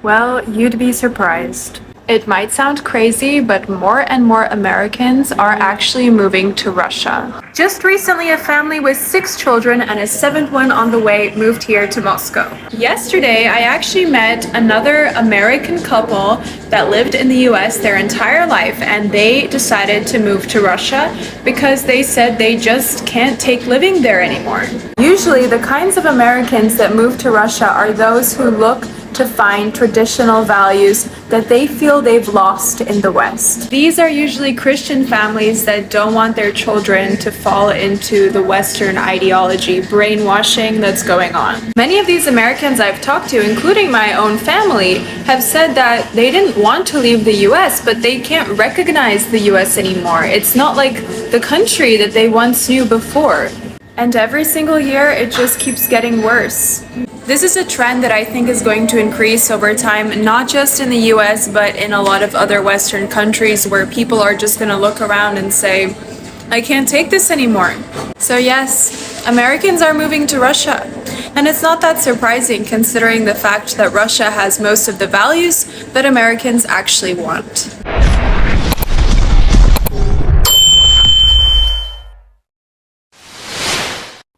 Well, you'd be surprised. It might sound crazy, but more and more Americans are actually moving to Russia. Just recently, a family with 6 children and a 7th one on the way moved here to Moscow. Yesterday, I actually met another American couple that lived in the US their entire life, and they decided to move to Russia because they said they just can't take living there anymore. Usually, the kinds of Americans that move to Russia are those who look to find traditional values that they feel they've lost in the West. These are usually Christian families that don't want their children to fall into the Western ideology brainwashing that's going on. Many of these Americans I've talked to, including my own family, have said that they didn't want to leave the US, but they can't recognize the US anymore. It's not like the country that they once knew before. And every single year, it just keeps getting worse. This is a trend that I think is going to increase over time, not just in the US, but in a lot of other Western countries where people are just going to look around and say, I can't take this anymore. So yes, Americans are moving to Russia. And it's not that surprising considering the fact that Russia has most of the values that Americans actually want.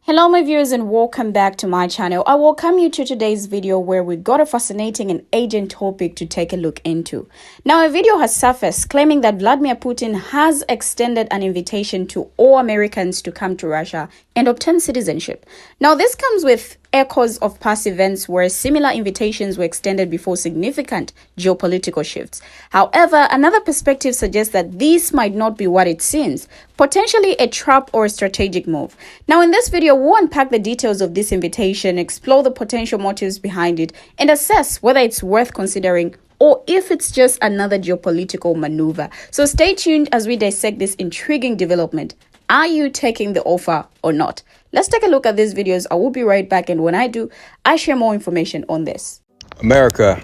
Hello my viewers and welcome back to my channel. I welcome you to today's video where we got a fascinating and urgent topic to take a look into. Now a video has surfaced claiming that Vladimir Putin has extended an invitation to all Americans to come to Russia and obtain citizenship. Now this comes with echoes of past events where similar invitations were extended before significant geopolitical shifts. However, another perspective suggests that this might not be what it seems, potentially a trap or a strategic move. Now in this video, we'll unpack the details of this invitation, explore the potential motives behind it, and assess whether it's worth considering or if it's just another geopolitical maneuver. So stay tuned as we dissect this intriguing development. Are you taking the offer or not? Let's take a look at these videos. I will be right back, and when I do, I share more information on this. America,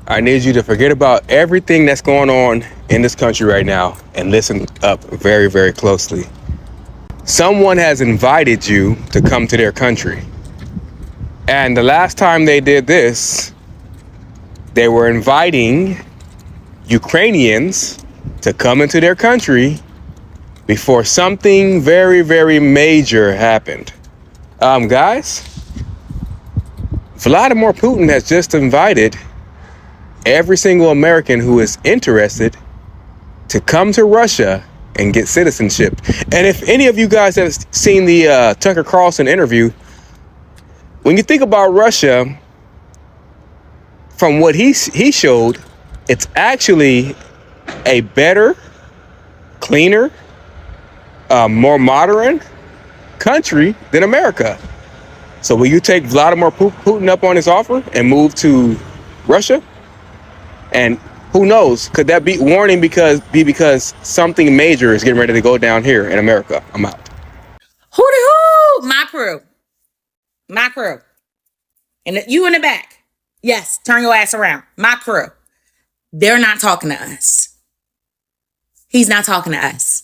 I need you to forget about everything that's going on in this country right now and listen up very, very closely. Someone has invited you to come to their country. And the last time they did this, they were inviting Ukrainians to come into their country before something very, very major happened. Guys, Vladimir Putin has just invited every single American who is interested to come to Russia and get citizenship. And if any of you guys have seen the Tucker Carlson interview, when you think about Russia, from what he showed, it's actually a better, cleaner, more modern country than America. So will you take Vladimir Putin up on his offer and move to Russia? And who knows, could that be warning because something major is getting ready to go down here in America? I'm out. Hoo-dee-hoo! My crew. And you in the back. Yes, turn your ass around. My crew. They're not talking to us. He's not talking to us.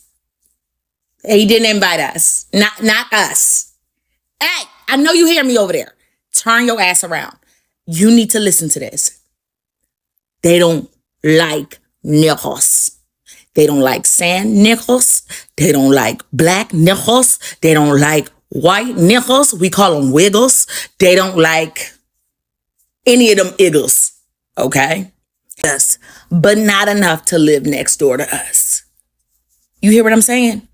He didn't invite us. Not us. Hey, I know you hear me over there. Turn your ass around. You need to listen to this. They don't like niggers. They don't like sand niggers. They don't like black niggers. They don't like white niggers. We call them wiggles. They don't like any of them iggles. Okay? Yes, but not enough to live next door to us. You hear what I'm saying?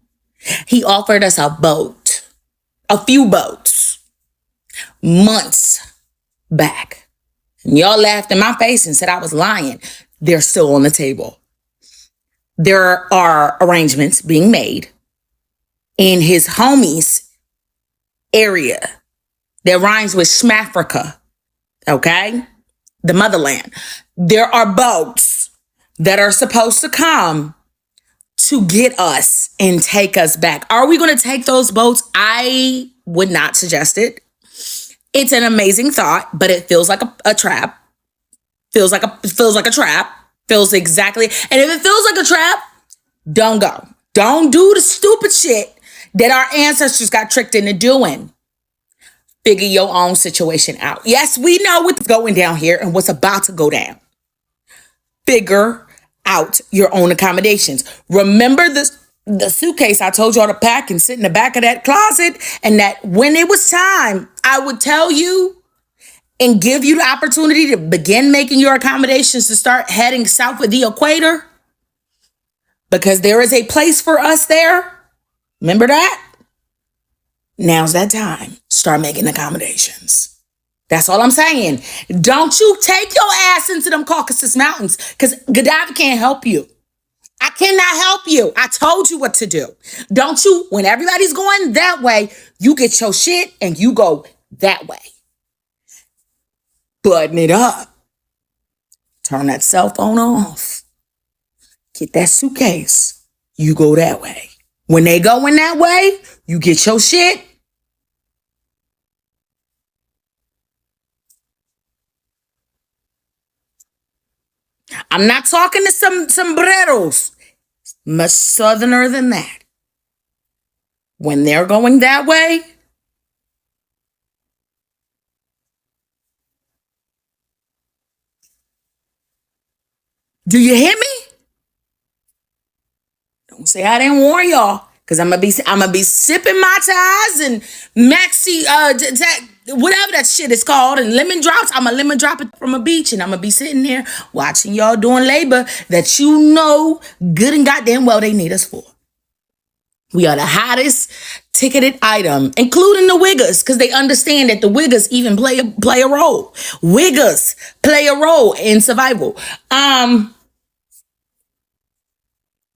He offered us a boat, a few boats, months back. And y'all laughed in my face and said I was lying. They're still on the table. There are arrangements being made in his homies area that rhymes with Schmafrica, okay? The motherland. There are boats that are supposed to come to get us and take us back. Are we going to take those boats? I would not suggest it. It's an amazing thought, but it feels like a trap. Feels like a trap. Feels exactly. And if it feels like a trap, don't go. Don't do the stupid shit that our ancestors got tricked into doing. Figure your own situation out. Yes, we know what's going down here and what's about to go down. Figure out your own accommodations. Remember the suitcase I told y'all to pack and sit in the back of that closet, and that when it was time, I would tell you and give you the opportunity to begin making your accommodations to start heading south of the equator, because there is a place for us there. Remember that? Now's that time. Start making accommodations. That's all I'm saying. Don't you take your ass into them Caucasus Mountains, because Gaddafi can't help you. I cannot help you. I told you what to do. Don't you, when everybody's going that way, you get your shit and you go that way. Button it up. Turn that cell phone off. Get that suitcase. You go that way. When they going that way, you get your shit. I'm not talking to some sombreros. Much southerner than that. When they're going that way, do you hear me? Don't say I didn't warn y'all, because I'm gonna be sipping my ties and maxi whatever that shit is called, and lemon drops. I'm a lemon drop it from a beach, and I'm gonna be sitting there watching y'all doing labor that you know good and goddamn well they need us for. We are the hottest ticketed item, including the Wiggers, because they understand that the Wiggers even play a role. Wiggers play a role in survival.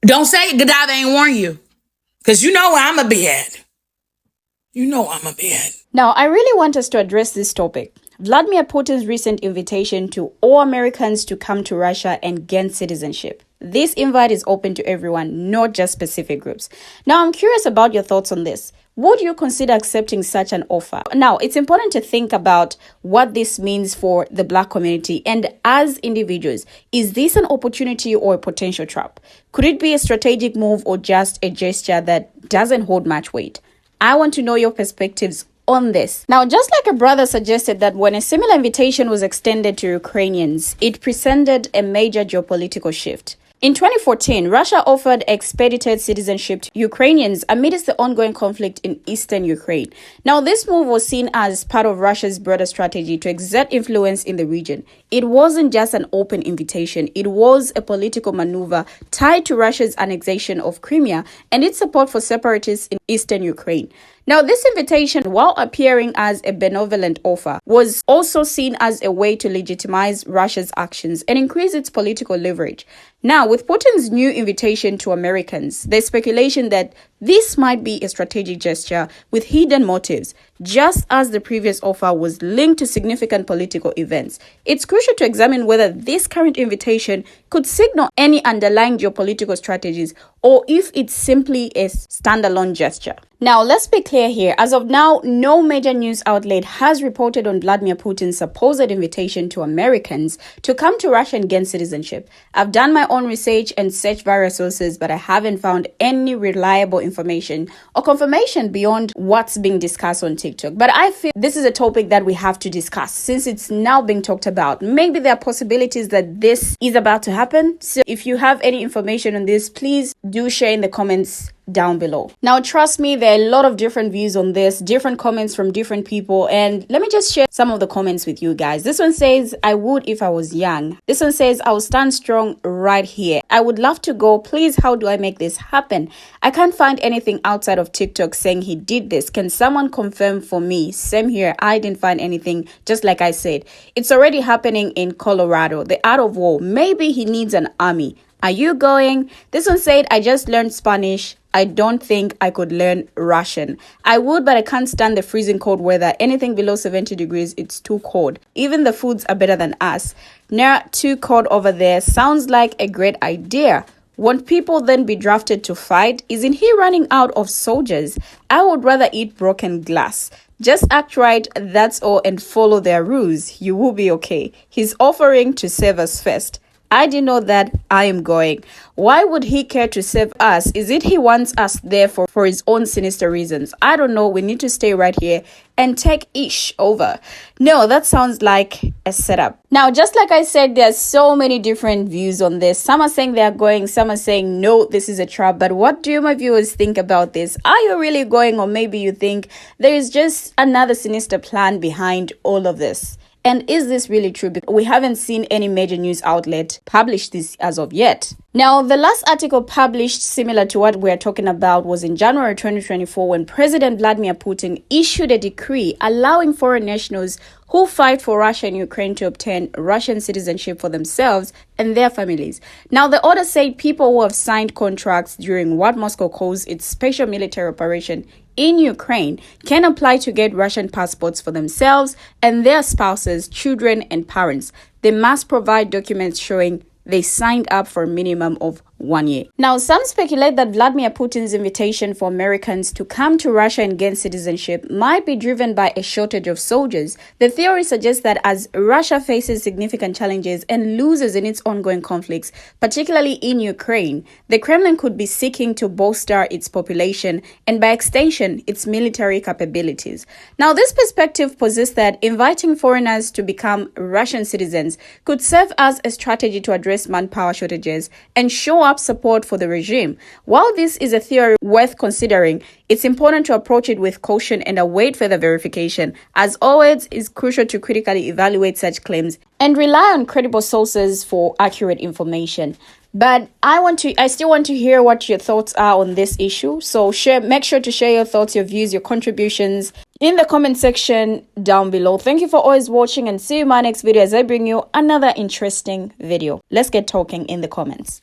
Don't say Gaddafi ain't warn you, because you know where I'm going to be at. You know I'm going to be at. Now, I really want us to address this topic. Vladimir Putin's recent invitation to all Americans to come to Russia and gain citizenship. This invite is open to everyone, not just specific groups. Now, I'm curious about your thoughts on this. Would you consider accepting such an offer? Now, it's important to think about what this means for the Black community and as individuals. Is this an opportunity or a potential trap? Could it be a strategic move or just a gesture that doesn't hold much weight? I want to know your perspectives on this. Now, just like a brother suggested that when a similar invitation was extended to Ukrainians, it presented a major geopolitical shift. In 2014, Russia offered expedited citizenship to Ukrainians amidst the ongoing conflict in eastern Ukraine. Now, this move was seen as part of Russia's broader strategy to exert influence in the region. It wasn't just an open invitation, it was a political maneuver tied to Russia's annexation of Crimea and its support for separatists in eastern Ukraine. Now, this invitation, while appearing as a benevolent offer, was also seen as a way to legitimize Russia's actions and increase its political leverage. Now, with Putin's new invitation to Americans, there's speculation that this might be a strategic gesture with hidden motives, just as the previous offer was linked to significant political events. It's crucial to examine whether this current invitation could signal any underlying geopolitical strategies or if it's simply a standalone gesture. Now, let's be clear here. As of now, no major news outlet has reported on Vladimir Putin's supposed invitation to Americans to come to Russia and gain citizenship. I've done my own research and searched various sources, but I haven't found any reliable information or confirmation beyond what's being discussed on TikTok. But I feel this is a topic that we have to discuss since it's now being talked about. Maybe there are possibilities that this is about to happen. So if you have any information on this, please do share in the comments down below. Now, trust me, there are a lot of different views on this, different comments from different people, and let me just share some of the comments with you guys. This one says, I would if I was young. This one says, I will stand strong right here. I would love to go. Please, how do I make this happen? I can't find anything outside of TikTok saying he did this. Can someone confirm for me? Same here. I didn't find anything. Just like I said, it's already happening in Colorado. The art of war. Maybe he needs an army. Are you going? This one said, I just learned Spanish. I don't think I could learn Russian. I would, but I can't stand the freezing cold weather. Anything below 70 degrees, it's too cold. Even the foods are better than us. Not too cold over there. Sounds like a great idea. Won't people then be drafted to fight? Isn't he running out of soldiers? I would rather eat broken glass. Just act right, that's all, and follow their rules. You will be okay. He's offering to save us first. I didn't know that. I am going. Why would he care to save us? Is it he wants us there for his own sinister reasons? I don't know. We need to stay right here and take Ish over. No, that sounds like a setup. Now, just like I said, there's so many different views on this. Some are saying they're going, some are saying, no, this is a trap. But what do my viewers think about this? Are you really going, or maybe you think there is just another sinister plan behind all of this? And is this really true? Because we haven't seen any major news outlet publish this as of yet. Now, the last article published similar to what we're talking about was in January 2024, when President Vladimir Putin issued a decree allowing foreign nationals who fight for Russia and Ukraine to obtain Russian citizenship for themselves and their families. Now, the order said people who have signed contracts during what Moscow calls its special military operation in Ukraine can apply to get Russian passports for themselves and their spouses, children, and parents. They must provide documents showing they signed up for a minimum of 1 year. Now, some speculate that Vladimir Putin's invitation for Americans to come to Russia and gain citizenship might be driven by a shortage of soldiers. The theory suggests that as Russia faces significant challenges and loses in its ongoing conflicts, particularly in Ukraine, the Kremlin could be seeking to bolster its population and, by extension, its military capabilities. Now, this perspective posits that inviting foreigners to become Russian citizens could serve as a strategy to address manpower shortages and show up support for the regime. While this is a theory worth considering, it's important to approach it with caution and await further verification. As always, it's crucial to critically evaluate such claims and rely on credible sources for accurate information. But I still want to hear what your thoughts are on this issue. So make sure to share your thoughts, your views, your contributions in the comment section down below. Thank you for always watching, and see you in my next video as I bring you another interesting video. Let's get talking in the comments.